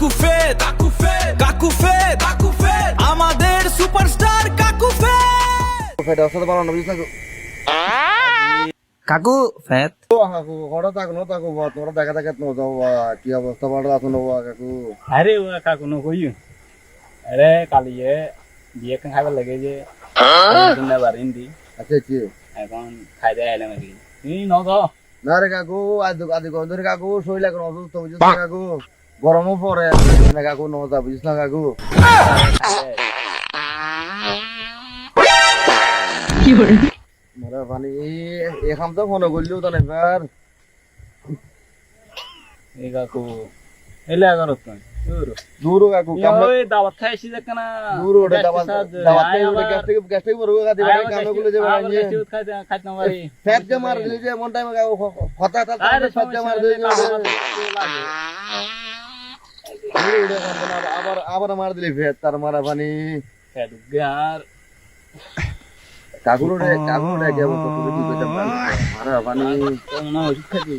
কাকু ফেদ কাকু ফেদ কাকু ফেদ কাকু ফেদ আমাদের সুপারস্টার কাকু ফেদ ফেট অবস্থা ভালো না বুঝছ কাকু ফেত কাকু ঘরে থাক না থাকো তোমরা দেখা দেখা নো যাও কি অবস্থা ভালো আছো না কাকু আরে ও কাকু ন কই আরে কালিয়ে বিয়ে খান খাইবার লাগে যে দিন বারিন্দি আচ্ছা আচ্ছা এখন খাই দেয় আইলাম আর কি তুই ন তো না রে কাকু আজ আজ ধরে কাকু শরীর এখন অসুস্থ বুঝছ না কাকু গরমও পড়ে না কাকু নো যা বুঝছ না কাকু মারা পানি এ খাম তো ফোন করলিও তো এবার এই কাকু এলে আগর তো দূর কাকু কাম ওই দাওয়াত খাইছি দেখনা দূর ওটা দাওয়াত গ্যাস থেকে বড় গাদি বাড়ি কামগুলো যে বাড়ি খাইতে না পারি ফ্যাট যে মার দিলি যে এমন টাইমে কথা তা ফ্যাট যে মার দিলি আবার আবার মার দিলি ফ্যাট তার মারা পানি আর কাকুরে কে বলতো তুমি কি কইতে মারা পানি না ওষুধ খাইতে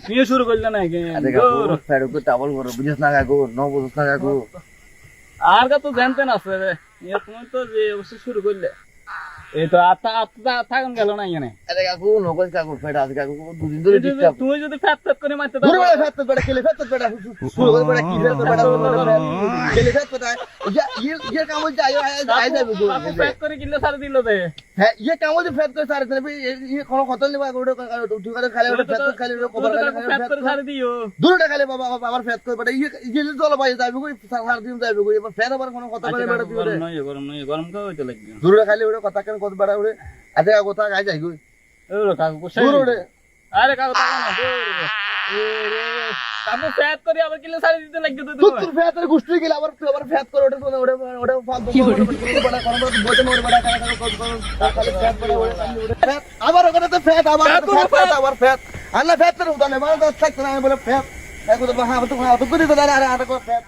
তুই শুরু করলে না আরে কাকু ফ্যাট কো টাবল করে বুঝছ না কাকু ন বুঝছ না কাকু আর কা তো জানতে না আছে রে তুমি তো যে অবশ্য শুরু করলে এই তো আত্মা আত্মা থাকুন গেল না এখানে আরে কাকু নকল কাকু ফ্যাট আছে কাকু দুদিন ধরে ডিস্টার্ব তুমি যদি ফ্যাট ফ্যাট করে মারতে দূর বড় ফ্যাট বেটা কেলে ফ্যাট বেটা শুরু করে বেটা কি ফ্যাট বেটা কেলে ফ্যাট বেটা ये काम बोलते आए जाए ফ্যাট করে কিলো সারে দিল দে है ये काम बोलते फैट कर सारे चले ये कोनो खतल नहीं बागोड़ो उठी कर खाली फैट कर खाली कवर ফ্যাট করে সারে দিও दूर खाली बाबा आবার फैट कर बेटा ये चलो भाई जाबे कोई सार दिन जाबे कोई फैट आবার কোনো কথা বলে বেটা দিও গরম নয় গরম কা হইতে লাগবে दूर खाली ওরে কথা কেন কত বেটা ওরে আতে কথা গাই যাই কই ওরে কাকু কোসাই दूर ওরে আরে কাকু তা না কাকু ফ্যাট করে আবার কিলো সারে দিতে লাগবে তো তোর ফ্যাট এর গুষ্টি গেল আবার ফ্যাট করে ওটা ওটা ফালতু বড় কোনো বইতে মোর বড় খালি ফ্যাট বড় ফ্যাট আবার ওখানে তো ফ্যাট আবার ফ্যাট আল্লাহ ফ্যাট করে উদানে মানে থাকতে না বলে ফ্যাট এখন তো হ্যাঁ তো করে তো আরে আরে ফ্যাট